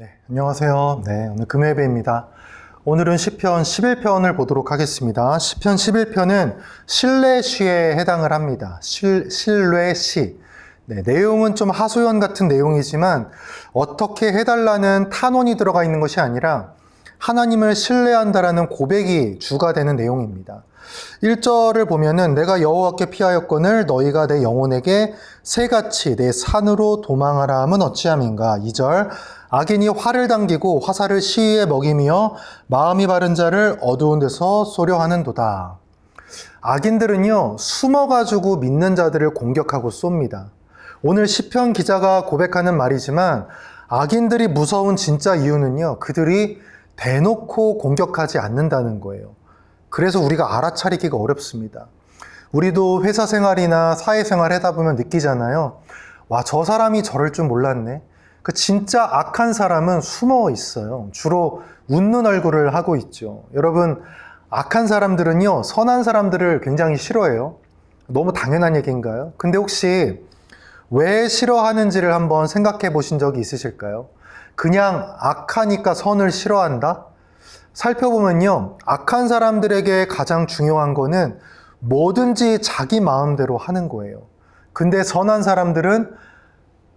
네, 안녕하세요. 네, 오늘 금요예배입니다. 오늘은 시편 11편을 보도록 하겠습니다. 시편 11편은 신뢰시에 해당을 합니다. 신뢰시. 네, 내용은 좀 하소연 같은 내용이지만 어떻게 해달라는 탄원이 들어가 있는 것이 아니라 하나님을 신뢰한다라는 고백이 주가 되는 내용입니다. 1절을 보면은 내가 여호와께 피하였거늘 너희가 내 영혼에게 새같이 내 산으로 도망하라 함은 어찌함인가. 2절 악인이 활을 당기고 화살을 시위에 먹이며 마음이 바른 자를 어두운 데서 쏘려 하는도다. 악인들은요 숨어가지고 믿는 자들을 공격하고 쏩니다. 오늘 시편 기자가 고백하는 말이지만 악인들이 무서운 진짜 이유는요 그들이 대놓고 공격하지 않는다는 거예요. 그래서 우리가 알아차리기가 어렵습니다. 우리도 회사 생활이나 사회생활 하다 보면 느끼잖아요. 와, 저 사람이 저럴 줄 몰랐네. 그 진짜 악한 사람은 숨어 있어요. 주로 웃는 얼굴을 하고 있죠. 여러분, 악한 사람들은요, 선한 사람들을 굉장히 싫어해요. 너무 당연한 얘기인가요? 근데 혹시 왜 싫어하는지를 한번 생각해 보신 적이 있으실까요? 그냥 악하니까 선을 싫어한다? 살펴보면요, 악한 사람들에게 가장 중요한 거는 뭐든지 자기 마음대로 하는 거예요. 근데 선한 사람들은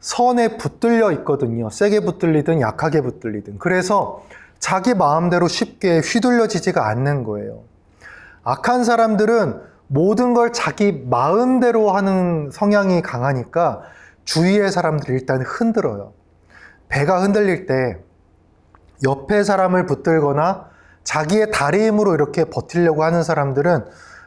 선에 붙들려 있거든요. 세게 붙들리든 약하게 붙들리든. 그래서 자기 마음대로 쉽게 휘둘려지지가 않는 거예요. 악한 사람들은 모든 걸 자기 마음대로 하는 성향이 강하니까 주위의 사람들이 일단 흔들어요. 배가 흔들릴 때 옆에 사람을 붙들거나 자기의 다리 힘으로 이렇게 버티려고 하는 사람들은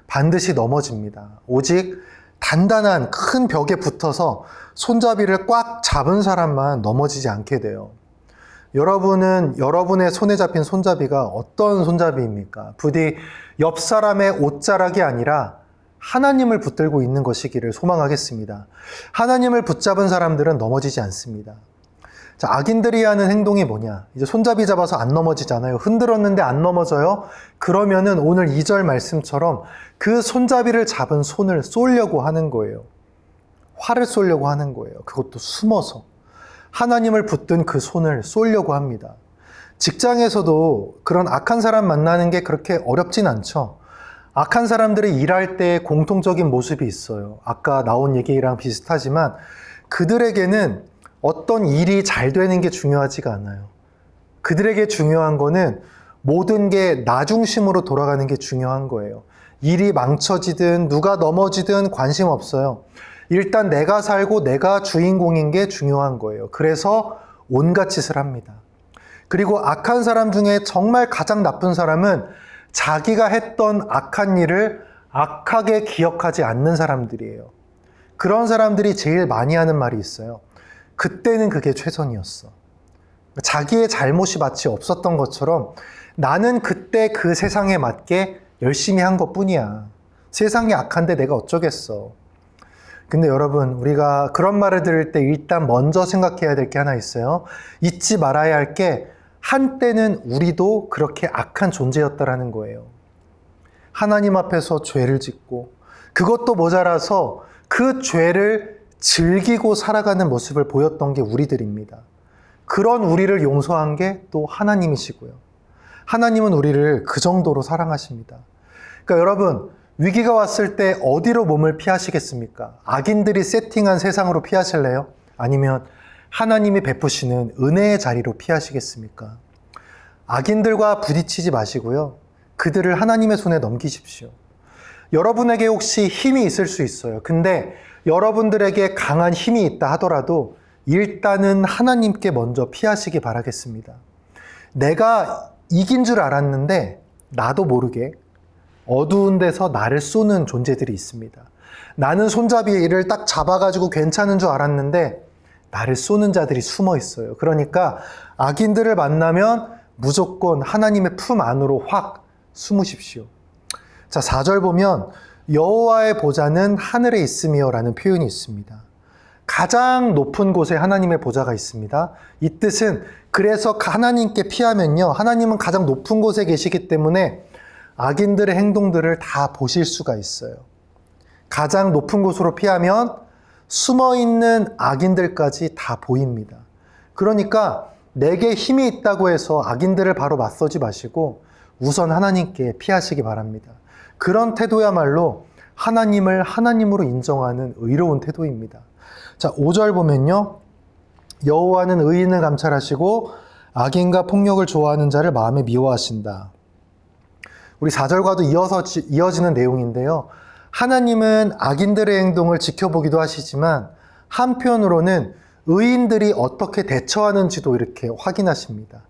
반드시 넘어집니다. 오직 단단한 큰 벽에 붙어서 손잡이를 꽉 잡은 사람만 넘어지지 않게 돼요. 여러분은 여러분의 손에 잡힌 손잡이가 어떤 손잡이입니까? 부디 옆 사람의 옷자락이 아니라 하나님을 붙들고 있는 것이기를 소망하겠습니다. 하나님을 붙잡은 사람들은 넘어지지 않습니다. 자, 악인들이 하는 행동이 뭐냐? 이제 손잡이 잡아서 안 넘어지잖아요. 흔들었는데 안 넘어져요? 그러면은 오늘 2절 말씀처럼 그 손잡이를 잡은 손을 쏘려고 하는 거예요. 활을 쏘려고 하는 거예요. 그것도 숨어서. 하나님을 붙든 그 손을 쏘려고 합니다. 직장에서도 그런 악한 사람 만나는 게 그렇게 어렵진 않죠. 악한 사람들이 일할 때 공통적인 모습이 있어요. 아까 나온 얘기랑 비슷하지만 그들에게는 어떤 일이 잘 되는 게 중요하지가 않아요. 그들에게 중요한 거는 모든 게 나 중심으로 돌아가는 게 중요한 거예요. 일이 망쳐지든 누가 넘어지든 관심 없어요. 일단 내가 살고 내가 주인공인 게 중요한 거예요. 그래서 온갖 짓을 합니다. 그리고 악한 사람 중에 정말 가장 나쁜 사람은 자기가 했던 악한 일을 악하게 기억하지 않는 사람들이에요. 그런 사람들이 제일 많이 하는 말이 있어요. 그때는 그게 최선이었어. 자기의 잘못이 마치 없었던 것처럼 나는 그때 그 세상에 맞게 열심히 한 것뿐이야. 세상이 악한데 내가 어쩌겠어. 근데 여러분, 우리가 그런 말을 들을 때 일단 먼저 생각해야 될 게 하나 있어요. 잊지 말아야 할 게 한때는 우리도 그렇게 악한 존재였다라는 거예요. 하나님 앞에서 죄를 짓고 그것도 모자라서 그 죄를 즐기고 살아가는 모습을 보였던 게 우리들입니다. 그런 우리를 용서한 게 또 하나님이시고요. 하나님은 우리를 그 정도로 사랑하십니다. 그러니까 여러분, 위기가 왔을 때 어디로 몸을 피하시겠습니까? 악인들이 세팅한 세상으로 피하실래요? 아니면 하나님이 베푸시는 은혜의 자리로 피하시겠습니까? 악인들과 부딪히지 마시고요. 그들을 하나님의 손에 넘기십시오. 여러분에게 혹시 힘이 있을 수 있어요. 근데 여러분들에게 강한 힘이 있다 하더라도 일단은 하나님께 먼저 피하시기 바라겠습니다. 내가 이긴 줄 알았는데 나도 모르게 어두운 데서 나를 쏘는 존재들이 있습니다. 나는 손잡이를 딱 잡아가지고 괜찮은 줄 알았는데 나를 쏘는 자들이 숨어 있어요. 그러니까 악인들을 만나면 무조건 하나님의 품 안으로 확 숨으십시오. 자, 4절 보면 여호와의 보좌는 하늘에 있으며 라는 표현이 있습니다. 가장 높은 곳에 하나님의 보좌가 있습니다. 이 뜻은 그래서 하나님께 피하면요, 하나님은 가장 높은 곳에 계시기 때문에 악인들의 행동들을 다 보실 수가 있어요. 가장 높은 곳으로 피하면 숨어있는 악인들까지 다 보입니다. 그러니까 내게 힘이 있다고 해서 악인들을 바로 맞서지 마시고 우선 하나님께 피하시기 바랍니다. 그런 태도야말로 하나님을 하나님으로 인정하는 의로운 태도입니다. 자, 5절 보면요. 여호와는 의인을 감찰하시고 악인과 폭력을 좋아하는 자를 마음에 미워하신다. 우리 4절과도 이어지는 내용인데요. 하나님은 악인들의 행동을 지켜보기도 하시지만 한편으로는 의인들이 어떻게 대처하는지도 이렇게 확인하십니다.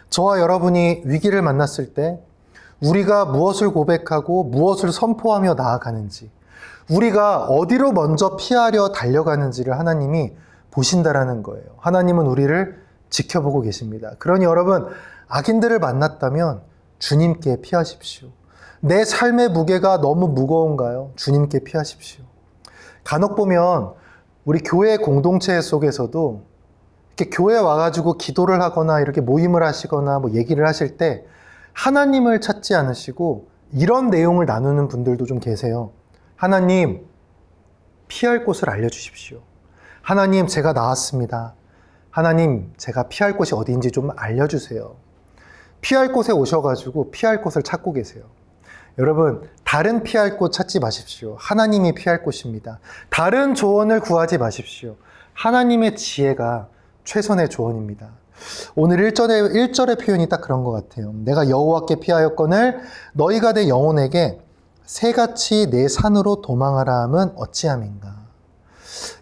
저와 여러분이 위기를 만났을 때 우리가 무엇을 고백하고 무엇을 선포하며 나아가는지, 우리가 어디로 먼저 피하려 달려가는지를 하나님이 보신다라는 거예요. 하나님은 우리를 지켜보고 계십니다. 그러니 여러분, 악인들을 만났다면 주님께 피하십시오. 내 삶의 무게가 너무 무거운가요? 주님께 피하십시오. 간혹 보면 우리 교회 공동체 속에서도 이렇게 교회 와가지고 기도를 하거나 이렇게 모임을 하시거나 뭐 얘기를 하실 때 하나님을 찾지 않으시고 이런 내용을 나누는 분들도 좀 계세요. 하나님, 피할 곳을 알려주십시오. 하나님, 제가 나왔습니다. 하나님, 제가 피할 곳이 어디인지 좀 알려주세요. 피할 곳에 오셔가지고 피할 곳을 찾고 계세요. 여러분, 다른 피할 곳 찾지 마십시오. 하나님이 피할 곳입니다. 다른 조언을 구하지 마십시오. 하나님의 지혜가 최선의 조언입니다. 오늘 1절의 표현이 딱 그런 것 같아요. 내가 여호와께 피하였거늘 너희가 내 영혼에게 새같이 내 산으로 도망하라 함은 어찌함인가.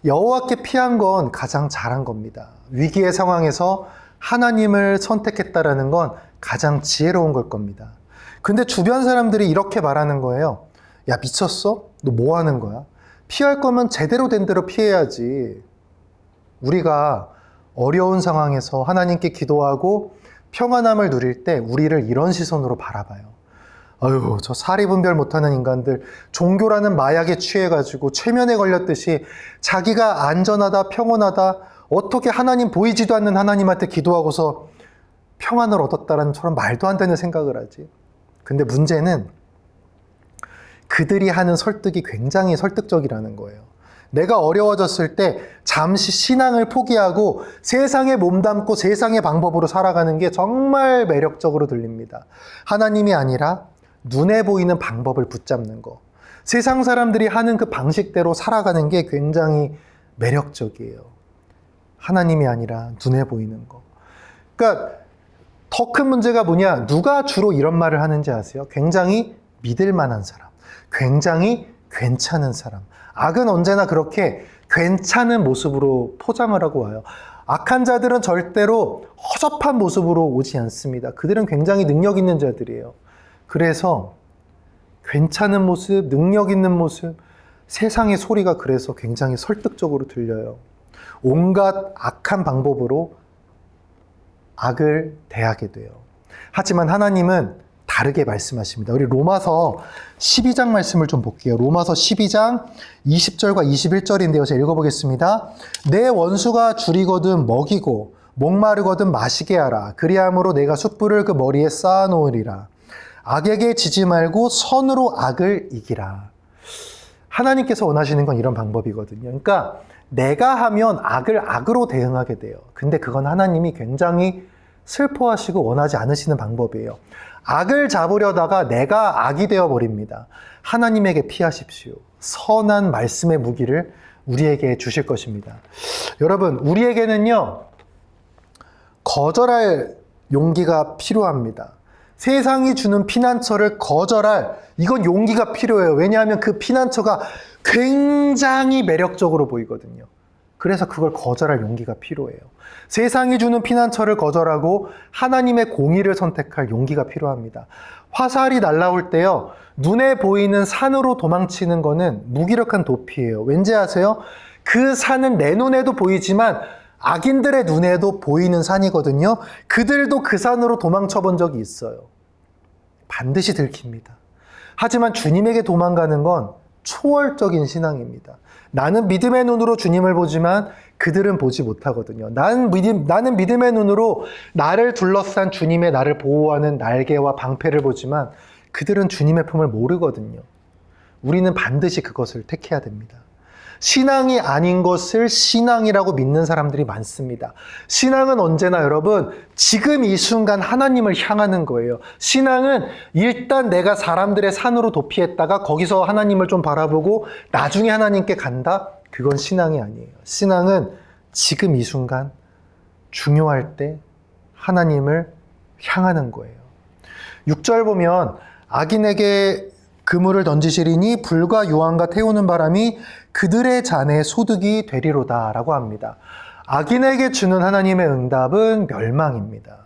여호와께 피한 건 가장 잘한 겁니다. 위기의 상황에서 하나님을 선택했다라는 건 가장 지혜로운 걸 겁니다. 근데 주변 사람들이 이렇게 말하는 거예요. 야, 미쳤어? 너 뭐 하는 거야? 피할 거면 제대로 된 대로 피해야지. 우리가 어려운 상황에서 하나님께 기도하고 평안함을 누릴 때 우리를 이런 시선으로 바라봐요. 아유, 저 사리분별 못하는 인간들, 종교라는 마약에 취해가지고 최면에 걸렸듯이 자기가 안전하다, 평온하다, 어떻게 하나님 보이지도 않는 하나님한테 기도하고서 평안을 얻었다라는 저런 말도 안 되는 생각을 하지. 근데 문제는 그들이 하는 설득이 굉장히 설득적이라는 거예요. 내가 어려워졌을 때 잠시 신앙을 포기하고 세상에 몸담고 세상의 방법으로 살아가는 게 정말 매력적으로 들립니다. 하나님이 아니라 눈에 보이는 방법을 붙잡는 거. 세상 사람들이 하는 그 방식대로 살아가는 게 굉장히 매력적이에요. 하나님이 아니라 눈에 보이는 거. 그러니까 더 큰 문제가 뭐냐? 누가 주로 이런 말을 하는지 아세요? 굉장히 믿을 만한 사람, 굉장히 괜찮은 사람. 악은 언제나 그렇게 괜찮은 모습으로 포장을 하고 와요. 악한 자들은 절대로 허접한 모습으로 오지 않습니다. 그들은 굉장히 능력 있는 자들이에요. 그래서 괜찮은 모습, 능력 있는 모습, 세상의 소리가 그래서 굉장히 설득적으로 들려요. 온갖 악한 방법으로 악을 대하게 돼요. 하지만 하나님은 다르게 말씀하십니다. 우리 로마서 12장 말씀을 좀 볼게요. 로마서 12장 20절과 21절인데요. 제가 읽어보겠습니다. 내 원수가 줄이거든 먹이고 목마르거든 마시게 하라. 그리함으로 내가 숯불을 그 머리에 쌓아놓으리라. 악에게 지지 말고 선으로 악을 이기라. 하나님께서 원하시는 건 이런 방법이거든요. 그러니까 내가 하면 악을 악으로 대응하게 돼요. 근데 그건 하나님이 굉장히 슬퍼하시고 원하지 않으시는 방법이에요. 악을 잡으려다가 내가 악이 되어버립니다. 하나님에게 피하십시오. 선한 말씀의 무기를 우리에게 주실 것입니다. 여러분, 우리에게는요, 거절할 용기가 필요합니다. 세상이 주는 피난처를 거절할, 이건 용기가 필요해요. 왜냐하면 그 피난처가 굉장히 매력적으로 보이거든요. 그래서 그걸 거절할 용기가 필요해요. 세상이 주는 피난처를 거절하고 하나님의 공의를 선택할 용기가 필요합니다. 화살이 날아올 때요, 눈에 보이는 산으로 도망치는 거는 무기력한 도피예요. 왠지 아세요? 그 산은 내 눈에도 보이지만 악인들의 눈에도 보이는 산이거든요. 그들도 그 산으로 도망쳐 본 적이 있어요. 반드시 들킵니다. 하지만 주님에게 도망가는 건 초월적인 신앙입니다. 나는 믿음의 눈으로 주님을 보지만 그들은 보지 못하거든요. 나는 믿음의 눈으로 나를 둘러싼 주님의 나를 보호하는 날개와 방패를 보지만 그들은 주님의 품을 모르거든요. 우리는 반드시 그것을 택해야 됩니다. 신앙이 아닌 것을 신앙이라고 믿는 사람들이 많습니다. 신앙은 언제나 여러분, 지금 이 순간 하나님을 향하는 거예요. 신앙은 일단 내가 사람들의 산으로 도피했다가 거기서 하나님을 좀 바라보고 나중에 하나님께 간다? 그건 신앙이 아니에요. 신앙은 지금 이 순간 중요할 때 하나님을 향하는 거예요. 6절 보면 악인에게 그물을 던지시리니 불과 유황과 태우는 바람이 그들의 잔에 소득이 되리로다 라고 합니다. 악인에게 주는 하나님의 응답은 멸망입니다.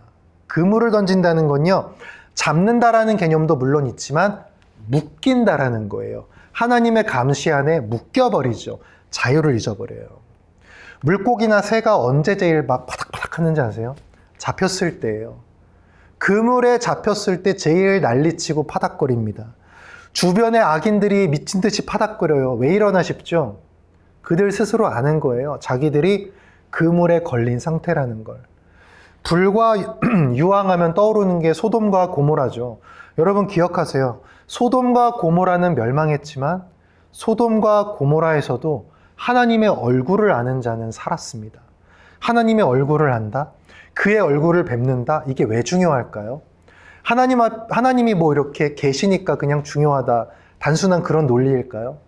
그물을 던진다는 건요, 잡는다라는 개념도 물론 있지만 묶인다라는 거예요. 하나님의 감시 안에 묶여버리죠. 자유를 잊어버려요. 물고기나 새가 언제 제일 막 파닥파닥 하는지 아세요? 잡혔을 때예요. 그물에 잡혔을 때 제일 난리치고 파닥거립니다. 주변의 악인들이 미친 듯이 파닥거려요. 왜 이러나 싶죠? 그들 스스로 아는 거예요. 자기들이 그물에 걸린 상태라는 걸. 불과 유황하면 떠오르는 게 소돔과 고모라죠. 여러분 기억하세요. 소돔과 고모라는 멸망했지만 소돔과 고모라에서도 하나님의 얼굴을 아는 자는 살았습니다. 하나님의 얼굴을 안다? 그의 얼굴을 뵙는다? 이게 왜 중요할까요? 하나님이 뭐 이렇게 계시니까 그냥 중요하다. 단순한 그런 논리일까요?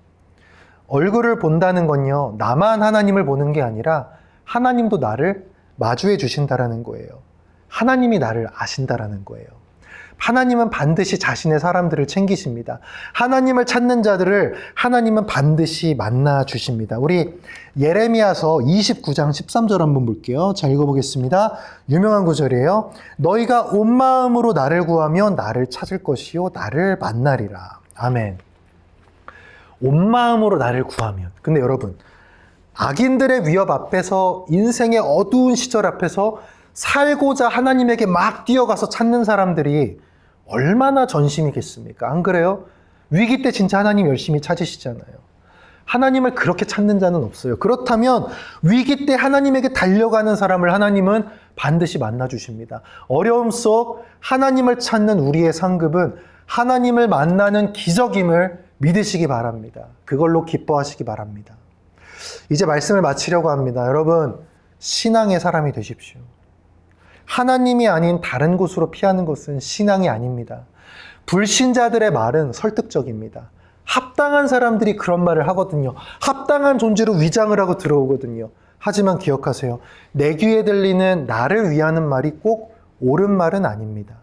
얼굴을 본다는 건요, 나만 하나님을 보는 게 아니라 하나님도 나를 마주해 주신다라는 거예요. 하나님이 나를 아신다라는 거예요. 하나님은 반드시 자신의 사람들을 챙기십니다. 하나님을 찾는 자들을 하나님은 반드시 만나 주십니다. 우리 예레미야서 29장 13절 한번 볼게요. 자, 읽어보겠습니다. 유명한 구절이에요. 너희가 온 마음으로 나를 구하면 나를 찾을 것이요 나를 만나리라. 아멘. 온 마음으로 나를 구하면. 근데 여러분, 악인들의 위협 앞에서, 인생의 어두운 시절 앞에서 살고자 하나님에게 막 뛰어가서 찾는 사람들이 얼마나 전심이겠습니까? 안 그래요? 위기 때 진짜 하나님 열심히 찾으시잖아요. 하나님을 그렇게 찾는 자는 없어요. 그렇다면 위기 때 하나님에게 달려가는 사람을 하나님은 반드시 만나주십니다. 어려움 속 하나님을 찾는 우리의 상급은 하나님을 만나는 기적임을 믿으시기 바랍니다. 그걸로 기뻐하시기 바랍니다. 이제 말씀을 마치려고 합니다. 여러분, 신앙의 사람이 되십시오. 하나님이 아닌 다른 곳으로 피하는 것은 신앙이 아닙니다. 불신자들의 말은 설득적입니다. 합당한 사람들이 그런 말을 하거든요. 합당한 존재로 위장을 하고 들어오거든요. 하지만 기억하세요. 내 귀에 들리는 나를 위하는 말이 꼭 옳은 말은 아닙니다.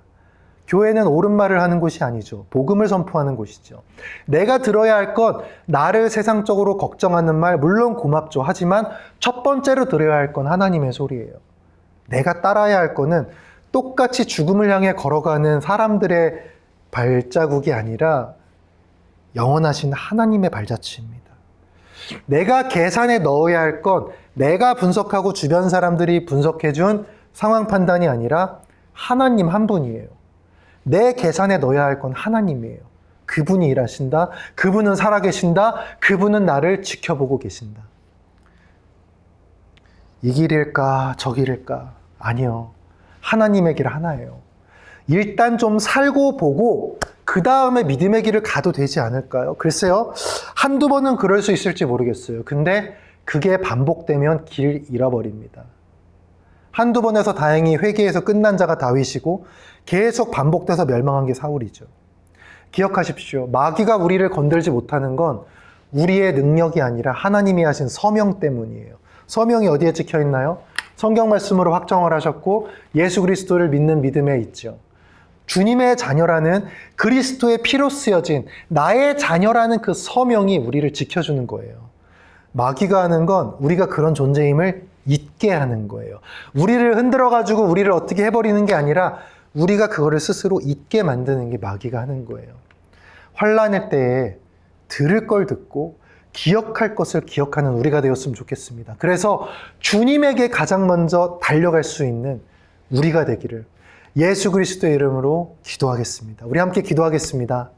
교회는 옳은 말을 하는 곳이 아니죠. 복음을 선포하는 곳이죠. 내가 들어야 할 것, 나를 세상적으로 걱정하는 말, 물론 고맙죠. 하지만 첫 번째로 들어야 할 건 하나님의 소리예요. 내가 따라야 할 거는 똑같이 죽음을 향해 걸어가는 사람들의 발자국이 아니라 영원하신 하나님의 발자취입니다. 내가 계산에 넣어야 할 건 내가 분석하고 주변 사람들이 분석해준 상황 판단이 아니라 하나님 한 분이에요. 내 계산에 넣어야 할 건 하나님이에요. 그분이 일하신다. 그분은 살아계신다. 그분은 나를 지켜보고 계신다. 이 길일까 저 길일까? 아니요. 하나님의 길 하나예요. 일단 좀 살고 보고 그 다음에 믿음의 길을 가도 되지 않을까요? 글쎄요. 한두 번은 그럴 수 있을지 모르겠어요. 근데 그게 반복되면 길 잃어버립니다. 한두 번에서 다행히 회개해서 끝난 자가 다윗이고 계속 반복돼서 멸망한 게 사울이죠. 기억하십시오. 마귀가 우리를 건들지 못하는 건 우리의 능력이 아니라 하나님이 하신 서명 때문이에요. 서명이 어디에 찍혀 있나요? 성경 말씀으로 확정을 하셨고 예수 그리스도를 믿는 믿음에 있죠. 주님의 자녀라는 그리스도의 피로 쓰여진 나의 자녀라는 그 서명이 우리를 지켜주는 거예요. 마귀가 하는 건 우리가 그런 존재임을 잊게 하는 거예요. 우리를 흔들어가지고 우리를 어떻게 해버리는 게 아니라 우리가 그거를 스스로 잊게 만드는 게 마귀가 하는 거예요. 환난의 때에 들을 걸 듣고 기억할 것을 기억하는 우리가 되었으면 좋겠습니다. 그래서 주님에게 가장 먼저 달려갈 수 있는 우리가 되기를 예수 그리스도의 이름으로 기도하겠습니다. 우리 함께 기도하겠습니다.